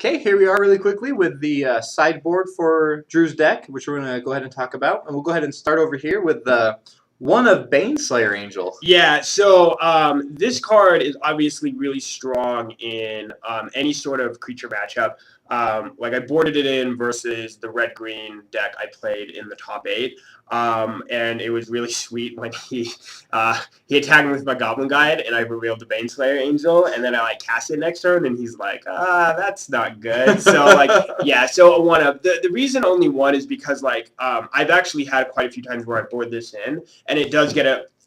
Okay, here we are really quickly with the sideboard for Drew's deck, which we're going to go ahead and talk about. And we'll go ahead and start over here with one of Baneslayer Angel. Yeah, so this card is obviously really strong in any sort of creature matchup. Like I boarded it in versus the red-green deck I played in the top 8. And it was really sweet when he attacked me with my Goblin Guide, and I revealed the Baneslayer Angel, and then I cast it next turn, and he's like, that's not good. So yeah, so a 1-up. The reason only one is because I've actually had quite a few times where I board this in, and it does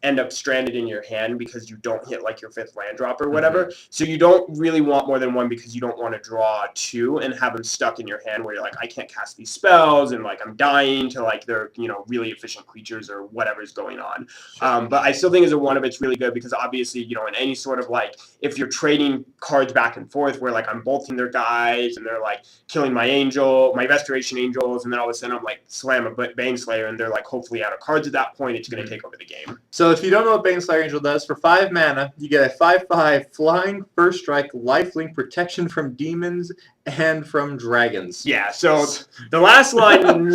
end up stranded in your hand because you don't hit your 5th land drop or whatever. So you don't really want more than one because you don't want to draw 2 and have them stuck in your hand where you're like, I can't cast these spells and I'm dying to they're really efficient creatures or whatever's going on. Sure. But I still think as a 1-up it's really good because obviously in any sort of if you're trading cards back and forth where I'm bolting their guys and they're killing my restoration angels, and then all of a sudden I'm slam a Baneslayer and they're hopefully out of cards at that point, it's going to take over the game. So if you don't know what Baneslayer Angel does, for 5 mana, you get a 5/5 flying, first strike, lifelink, protection from demons, and from dragons. Yeah, so the last line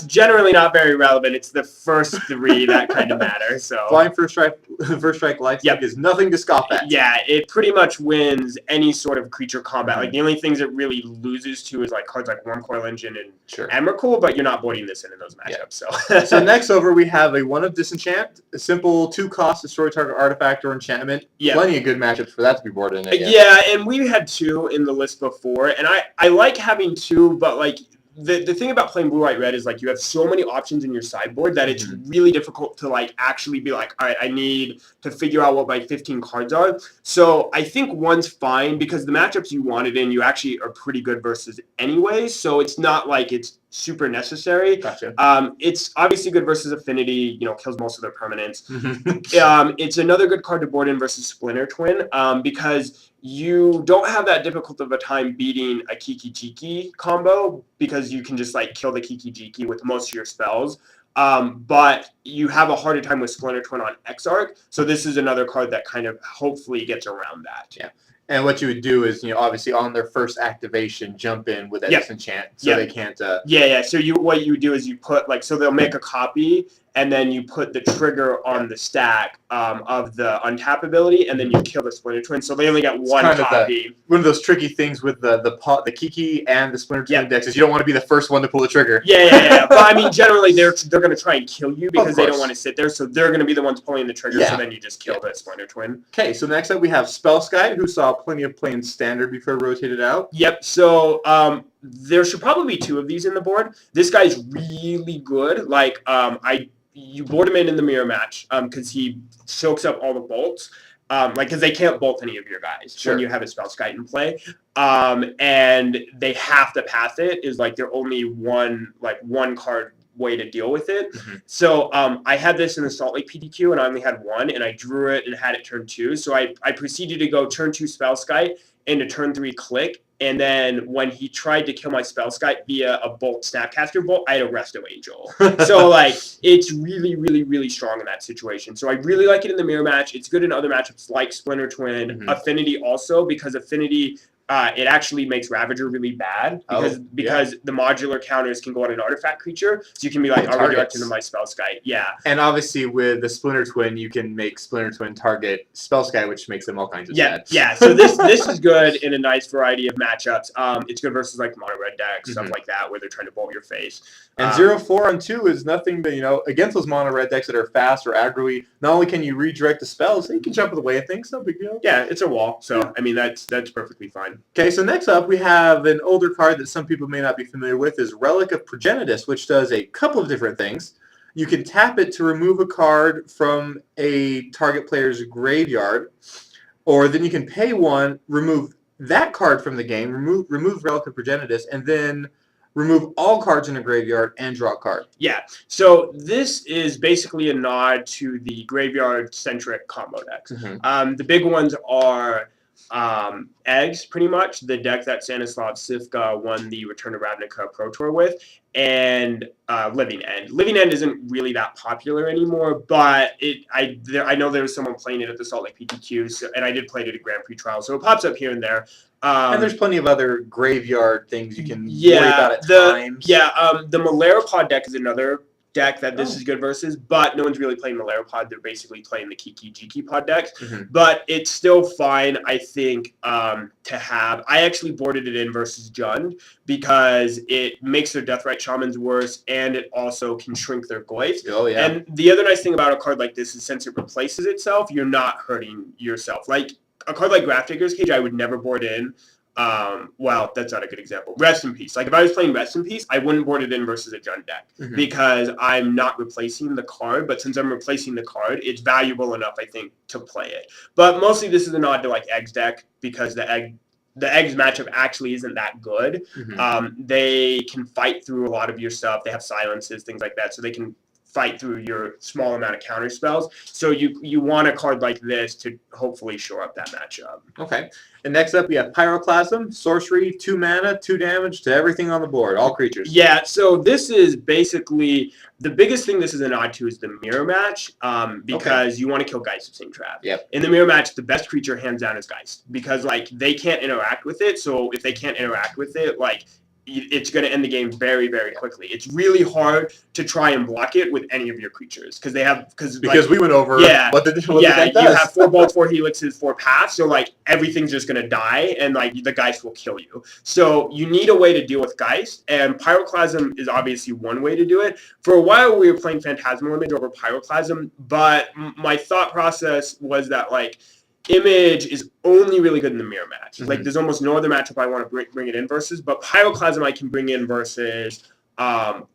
generally not very relevant. It's the first 3 that kind of matter. So flying first strike lifelink is nothing to scoff at. Yeah, it pretty much wins any sort of creature combat. The only things it really loses to is cards like Wormcoil Engine and Emrakul, but you're not boarding this in those matchups. Yeah. So next over we have a 1 of Disenchant, a simple 2-cost, destroy target artifact or enchantment. Yeah. Plenty of good matchups for that to be boarded in. Yeah, and we had 2 in the list before, and I like having 2, but the thing about playing blue, white, red is you have so many options in your sideboard that it's really difficult to actually be all right, I need to figure out what my 15 cards are. So I think 1's fine because the matchups you want it in, you actually are pretty good versus anyway. So it's not it's super necessary. Gotcha. It's obviously good versus Affinity, kills most of their permanents. It's another good card to board in versus Splinter Twin because you don't have that difficult of a time beating a Kiki-Jiki combo because you can just kill the Kiki-Jiki with most of your spells. But you have a harder time with Splinter Twin on Exarch. So this is another card that kind of hopefully gets around that. Yeah. And what you would do is, obviously on their first activation, jump in with that disenchant, so they can't. Yeah. So what you do is you put so they'll make a copy, and then you put the trigger on the stack of the untap ability, and then you kill the Splinter Twin. So they only get one copy. One of those tricky things with the Kiki and the Splinter Twin decks is you don't want to be the first one to pull the trigger. Yeah. But I mean, generally they're going to try and kill you because they don't want to sit there. So they're going to be the ones pulling the trigger. So then you just kill the Splinter Twin. Okay. So next up we have Spellskite, who saw plenty of play in Standard before it rotated out. Yep. So there should probably be 2 of these in the board. This guy's really good. You board him in the mirror match because he soaks up all the bolts. Because they can't bolt any of your guys when you have a Spellskite in play. And they have to pass it is their only one card way to deal with it. So I had this in the Salt Lake PTQ and I only had 1 and I drew it and had it turn 2. So I proceeded to go turn 2 Spellskite into turn 3 Click. And then when he tried to kill my Spellskite via a bolt Snapcaster Bolt, I had a Resto Angel. So it's really, really, really strong in that situation. So I really like it in the mirror match. It's good in other matchups like Splinter Twin, Affinity also, because Affinity it actually makes Ravager really bad because the modular counters can go on an artifact creature. So you can be I'll redirect into my Spellskite. Yeah. And obviously with the Splinter Twin, you can make Splinter Twin target Spellskite, which makes them all kinds of bad. Yeah. So this is good in a nice variety of matchups. It's good versus mono red decks, stuff like that, where they're trying to bolt your face. And 0/4 on 2 is nothing but, against those mono red decks that are fast or aggro-y, not only can you redirect the spells, you can jump away at things, no big deal. Yeah, it's a wall. So I mean that's perfectly fine. Okay, so next up we have an older card that some people may not be familiar with is Relic of Progenitus, which does a couple of different things. You can tap it to remove a card from a target player's graveyard, or then you can pay 1, remove that card from the game, remove Relic of Progenitus, and then remove all cards in a graveyard and draw a card. Yeah, so this is basically a nod to the graveyard-centric combo decks. The big ones are Eggs, pretty much, the deck that Stanislav Sivka won the Return to Ravnica Pro Tour with, and Living End. Living End isn't really that popular anymore, but I know there was someone playing it at the Salt Lake PTQ, and I did play it at a Grand Prix trial, so it pops up here and there. And there's plenty of other graveyard things you can worry about at times. The Malarapod deck is another deck that this is good versus, but no one's really playing Malarapod. They're basically playing the Kiki Jiki Pod decks, but it's still fine, I think, to have. I actually boarded it in versus Jund because it makes their Deathrite Shamans worse, and it also can shrink their Goyfs. Oh, yeah. And the other nice thing about a card like this is since it replaces itself, you're not hurting yourself. Like, a card like Grafdigger's Cage, I would never board in. Well, that's not a good example. Rest in Peace. Like, if I was playing Rest in Peace, I wouldn't board it in versus a Jund deck because I'm not replacing the card. But since I'm replacing the card, it's valuable enough, I think, to play it. But mostly this is a nod to, like, Eggs deck because the Eggs matchup actually isn't that good. They can fight through a lot of your stuff. They have silences, things like that, so they can fight through your small amount of counter spells. So you want a card like this to hopefully shore up that matchup. Okay. And next up, we have Pyroclasm, sorcery, 2 mana, 2 damage to everything on the board, all creatures. Yeah, so this is basically, the biggest thing this is a nod to is the mirror match, because you want to kill Geist of Same Trap. Yep. In the mirror match, the best creature hands down is Geist, because like they can't interact with it, so if they can't interact with it, like it's going to end the game very, very quickly. It's really hard to try and block it with any of your creatures because they have because we went over what the deck does. You have 4 bolts, 4 helixes, 4 paths, so like everything's just going to die and like the Geist will kill you. So you need a way to deal with Geist, and Pyroclasm is obviously one way to do it. For a while we were playing Phantasmal Image over Pyroclasm, but my thought process was that like Image is only really good in the mirror match. Like, there's almost no other matchup I want to bring it in versus, but Pyroclasm I can bring in versus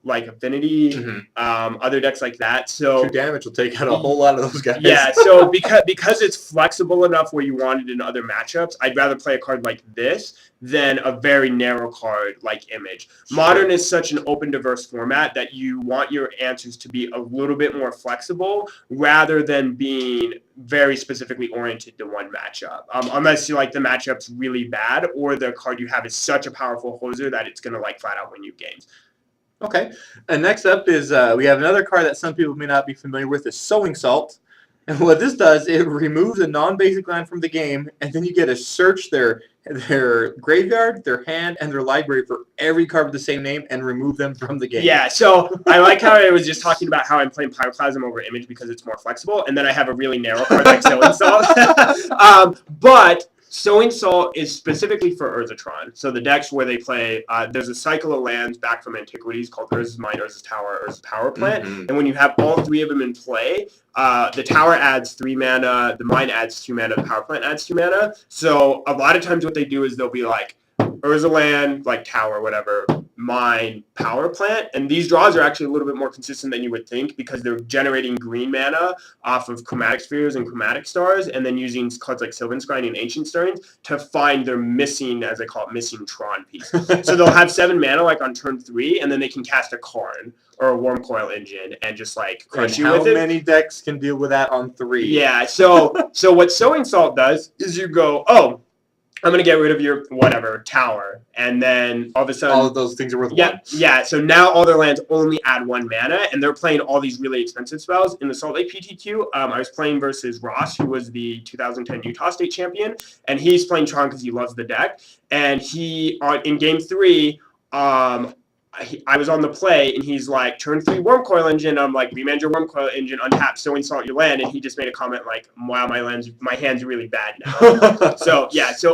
like Affinity, other decks like that. So 2 damage will take out a whole lot of those guys. Yeah, so because it's flexible enough where you want it in other matchups, I'd rather play a card like this than a very narrow card like Image. Modern is such an open, diverse format that you want your answers to be a little bit more flexible rather than being very specifically oriented to one matchup. Unless you like the matchup's really bad or the card you have is such a powerful hoser that it's going to like flat out win you games. Okay. And next up is we have another card that some people may not be familiar with, is Sowing Salt. And what this does, it removes a non-basic land from the game, and then you get to search their graveyard, their hand, and their library for every card with the same name and remove them from the game. Yeah, so I like how I was just talking about how I'm playing Pyroclasm over Image because it's more flexible, and then I have a really narrow card like Sowing Salt. But Sowing Salt is specifically for Urzatron. So the decks where they play, there's a cycle of lands back from Antiquities called Urza's Mine, Urza's Tower, Urza's Power Plant. And when you have all 3 of them in play, the Tower adds 3 mana, the Mine adds 2 mana, the Power Plant adds 2 mana. So a lot of times what they do is they'll be like, Urza land, like Tower, whatever, Mine, Power Plant. And these draws are actually a little bit more consistent than you would think because they're generating green mana off of Chromatic Spheres and Chromatic Stars and then using cards like Sylvan Scrying and Ancient Stirrings to find their missing, as I call it, missing Tron piece. So they'll have 7 mana like on turn 3 and then they can cast a Karn or a Worm Coil Engine and just like crush you with it. How many decks can deal with that on 3? Yeah, so what Sowing Salt does is you go, oh, I'm going to get rid of your whatever tower. And then all of a sudden, all of those things are worth 1. Yeah. So now all their lands only add 1 mana and they're playing all these really expensive spells. In the Salt Lake PTQ, I was playing versus Ross, who was the 2010 Utah State champion. And he's playing Tron because he loves the deck. And he, in game 3, I was on the play, and he's like, turn 3 Worm Coil Engine. I'm like, remand your Worm Coil Engine, untap, Sowing Salt your land, and he just made a comment like, wow, my hand's really bad now. So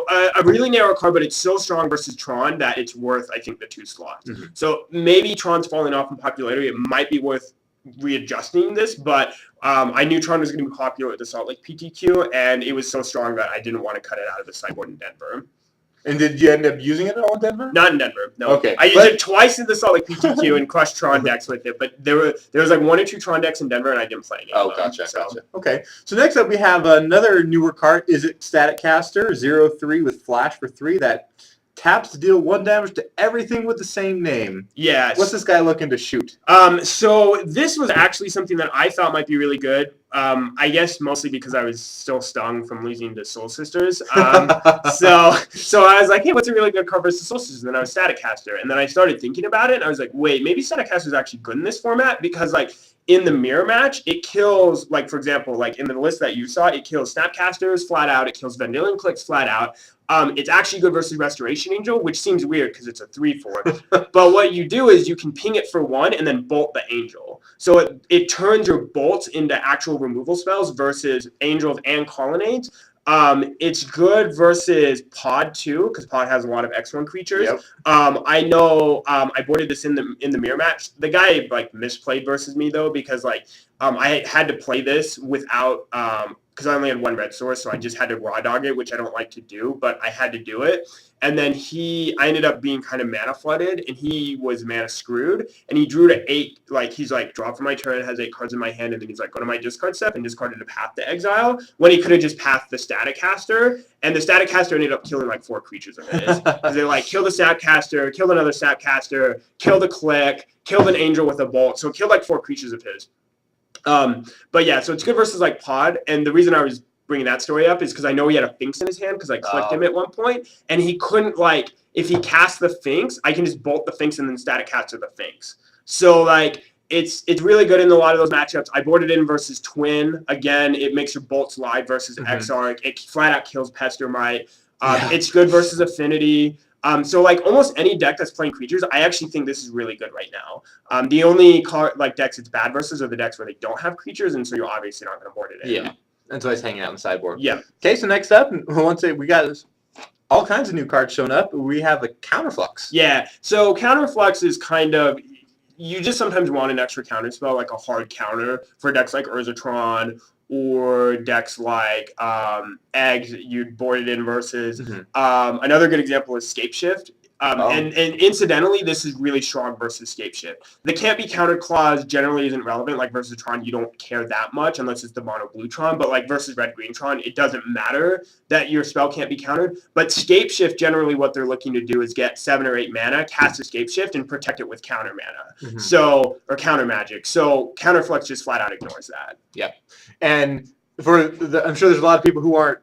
a really narrow card, but it's so strong versus Tron that it's worth, I think, the 2 slots. So maybe Tron's falling off in popularity. It might be worth readjusting this, but I knew Tron was going to be popular at the Salt Lake PTQ, and it was so strong that I didn't want to cut it out of the sideboard in Denver. And did you end up using it at all in Denver? Not in Denver, no. Okay. I used it twice in the Salt Lake PTQ and crushed Tron decks with it, but there was like 1 or 2 Tron decks in Denver, and I didn't play any of them. Gotcha. Okay. So next up we have another newer card. Is it Static Caster, 0/3 with Flash for 3 that taps to deal 1 damage to everything with the same name. Yes. What's this guy looking to shoot? So this was actually something that I thought might be really good. I guess mostly because I was still stung from losing to Soul Sisters. So I was like, hey, what's a really good card versus Soul Sisters? And then I was Static Caster. And then I started thinking about it, and I was like, wait, maybe Static Caster is actually good in this format because, like, in the mirror match, it kills, like, for example, like in the list that you saw, it kills Snapcasters flat out, it kills Vendilion Clicks flat out. It's actually good versus Restoration Angel, which seems weird because it's a 3/4. But what you do is you can ping it for 1 and then bolt the Angel. So it turns your bolts into actual removal spells versus Angels and Colonnades. It's good versus Pod too, because Pod has a lot of X1 creatures. Yep. I know I boarded this in the mirror match. The guy like misplayed versus me though, because like I had to play this without because I only had 1 red source, so I just had to raw dog it, which I don't like to do, but I had to do it. And then I ended up being kind of mana flooded, and he was mana screwed, and he drew to 8. Like, he's like, draw for my turn, has 8 cards in my hand, and then he's like, go to my discard step, and discarded a Path to Exile, when he could have just pathed the Static Caster, and the Static Caster ended up killing like 4 creatures of his. Because they like, killed the Snapcaster, killed another Snapcaster, killed a Click, killed an Angel with a Bolt, so it killed like 4 creatures of his. But yeah, so it's good versus like Pod, and the reason I was bringing that story up is because I know he had a Finks in his hand because I clicked him at one point, and he couldn't, like, if he cast the Finks, I can just bolt the Finks and then Static Caster the Finks. So like it's really good in a lot of those matchups. I boarded in versus Twin. Again, it makes your bolts live versus Exarch. It flat out kills Pestermite. It's good versus Affinity. So like almost any deck that's playing creatures, I actually think this is really good right now. The only decks it's bad versus are the decks where they don't have creatures, and so you're obviously not going to board it in. Yeah, that's why it's hanging out on the sideboard. Yeah. Okay, so next up, we got all kinds of new cards showing up. We have a Counterflux. Yeah, so Counterflux is kind of, you just sometimes want an extra counter spell, like a hard counter for decks like Urzatron or decks like Eggs you'd board it in versus. Another good example is Scapeshift. And incidentally, this is really strong versus Scapeshift. The can't be countered clause generally isn't relevant. Like versus Tron, you don't care that much unless it's the mono blue Tron. But like versus red green Tron, it doesn't matter that your spell can't be countered. But Scapeshift, generally what they're looking to do is get 7 or 8 mana, cast a Scapeshift, and protect it with counter mana. Or counter magic. So Counterflux just flat out ignores that. Yep. And I'm sure there's a lot of people who aren't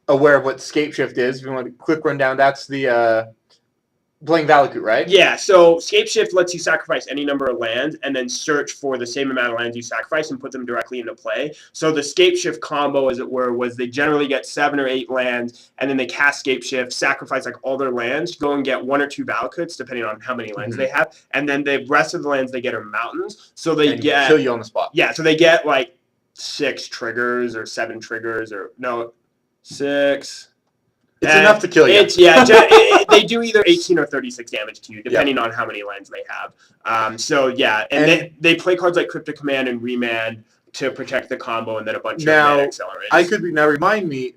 aware of what Scapeshift is. If you want a quick rundown, that's the playing Valakut, right? Yeah, so Scapeshift lets you sacrifice any number of lands and then search for the same amount of lands you sacrifice and put them directly into play. So the Scapeshift combo, as it were, was they generally get 7 or 8 lands, and then they cast Scapeshift, sacrifice like all their lands, go and get 1 or 2 Valakuts, depending on how many lands they have, and then the rest of the lands they get are mountains. So they kill you on the spot. Yeah, so they get like 6 triggers or 7 triggers, or no, 6. It's enough to kill you. They do either 18 or 36 damage to you, depending on how many lands they have. So yeah, and they play cards like Cryptic Command and Remand to protect the combo, and then a bunch of mana accelerators. Now remind me,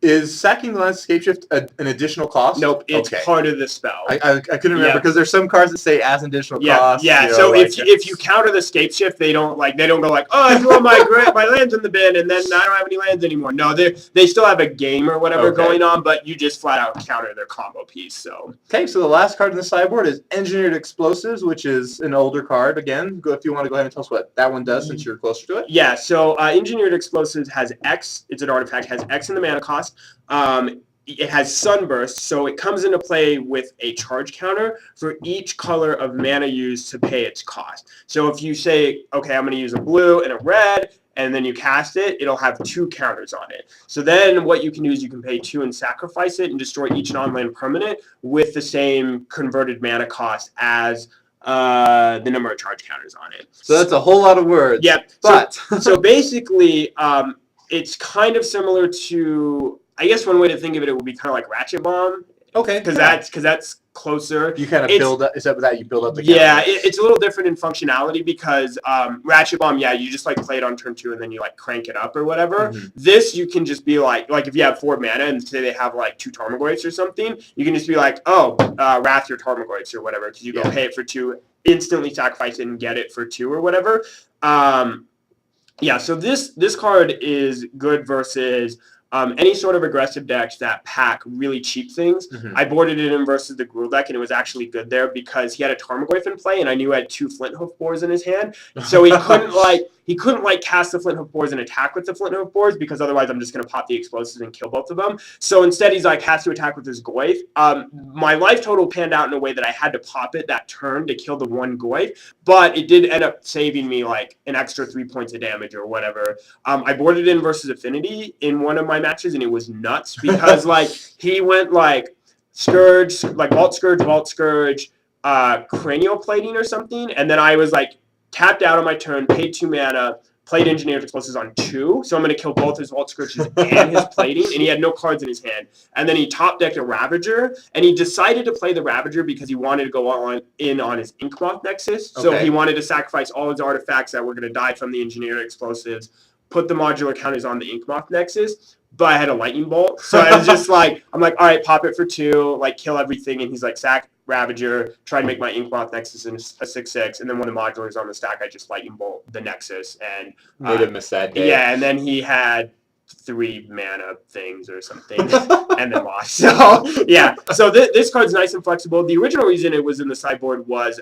is sacking the lands Scapeshift an additional cost? Nope, it's part of the spell. I couldn't remember because there's some cards that say as an additional cost. Yeah. So if you counter the Scapeshift, they don't go like, oh, I threw all my lands in the bin and then I don't have any lands anymore. No, they still have a game or whatever going on, but you just flat out counter their combo piece. So so the last card in the sideboard is Engineered Explosives, which is an older card. Again, if you want to go ahead and tell us what that one does, since you're closer to it. Yeah. So Engineered Explosives has X. It's an artifact. Has X in the mana cost. It has Sunburst, so it comes into play with a charge counter for each color of mana used to pay its cost. So if you say, okay, I'm going to use a blue and a red, and then you cast it, it'll have 2 counters on it. So then what you can do is you can pay 2 and sacrifice it and destroy each non-land permanent with the same converted mana cost as the number of charge counters on it. So that's a whole lot of words. Yep. But so basically, it's kind of similar to, I guess one way to think of it would be kind of like Ratchet Bomb. Okay. Because that's closer. You kind of build up. Is that that you build up the? Yeah, it's a little different in functionality because Ratchet Bomb, you just like play it on turn 2 and then you like crank it up or whatever. This you can just be like if you have 4 mana and say they have like 2 Tarmogoyfs or something, you can just be like, Wrath your Tarmogoyfs or whatever, because you go pay it for 2, instantly sacrifice it and get it for 2 or whatever. So this card is good versus any sort of aggressive decks that pack really cheap things. I boarded it in versus the Gruul deck, and it was actually good there because he had a Tarmogoyf in play, and I knew he had 2 Flint Hoof Boars in his hand, so he couldn't he couldn't like cast the flint hook boards and attack with the flint hook boards because otherwise I'm just going to pop the explosives and kill both of them. So instead he's like has to attack with his Goyf. My life total panned out in a way that I had to pop it that turn to kill the one Goyf, but it did end up saving me like an extra 3 points of damage or whatever. I boarded in versus Affinity in one of my matches and it was nuts because like he went like Scourge, like Vault Scourge, Cranial Plating or something, and then I was like tapped out on my turn, paid 2 mana, played Engineered Explosives on 2, so I'm going to kill both his Vault Scourges and his Plating, and he had no cards in his hand. And then he top decked a Ravager, and he decided to play the Ravager because he wanted to go on his Inkmoth Nexus, so he wanted to sacrifice all his artifacts that were going to die from the Engineered Explosives, put the modular counters on the Inkmoth Nexus, but I had a Lightning Bolt, so I was just like, I'm like, all right, pop it for 2, like kill everything, and he's like, sack Ravager, try to make my Inkmoth Nexus in a 6/6, and then when the modular is on the stack, I just Lightning Bolt the Nexus, and made him miss that day. Yeah, and then he had 3 mana things or something, and then lost. So yeah, so this card's nice and flexible. The original reason it was in the sideboard was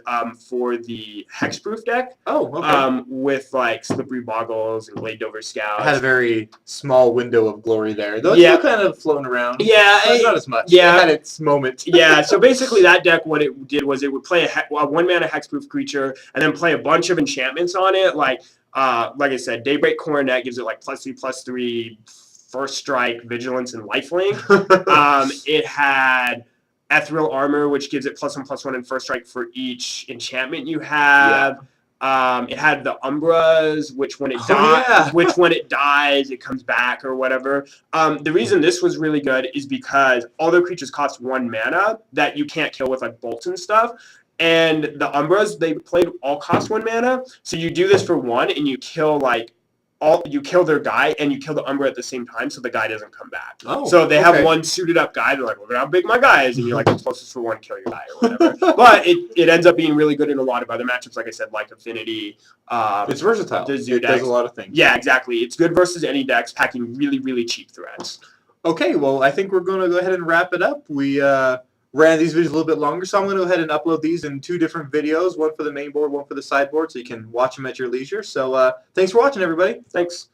for the hexproof deck. Oh, okay. With like Slippery Boggles and Glade Dover Scouts. It had a very small window of glory there, though it's still kind of floating around. Yeah, not as much. Yeah, it had its moment. Yeah, so basically that deck, what it did was it would play a 1-mana hexproof creature and then play a bunch of enchantments on it, like I said, Daybreak Coronet gives it like +3/+3, First Strike, Vigilance, and Lifelink. It had Ethereal Armor, which gives it +1/+1 and First Strike for each enchantment you have. Yeah. It had the Umbras, which when it dies, it comes back or whatever. The reason this was really good is because all their creatures cost 1 mana that you can't kill with like bolts and stuff. And the Umbras, they played all cost 1 mana. So you do this for 1 and you kill their guy and you kill the Umbra at the same time, so the guy doesn't come back. Oh, so they have one suited up guy. They're like, look at how big my guy is, and you're like, explosives for 1, kill your guy or whatever. But it ends up being really good in a lot of other matchups, like I said, like Affinity. It's versatile. It does a lot of things. Yeah, exactly. It's good versus any decks, packing really, really cheap threats. Okay, well, I think we're going to go ahead and wrap it up. We ran these videos a little bit longer, so I'm going to go ahead and upload these in 2 different videos, one for the main board, one for the sideboard, so you can watch them at your leisure. So thanks for watching, everybody. Thanks.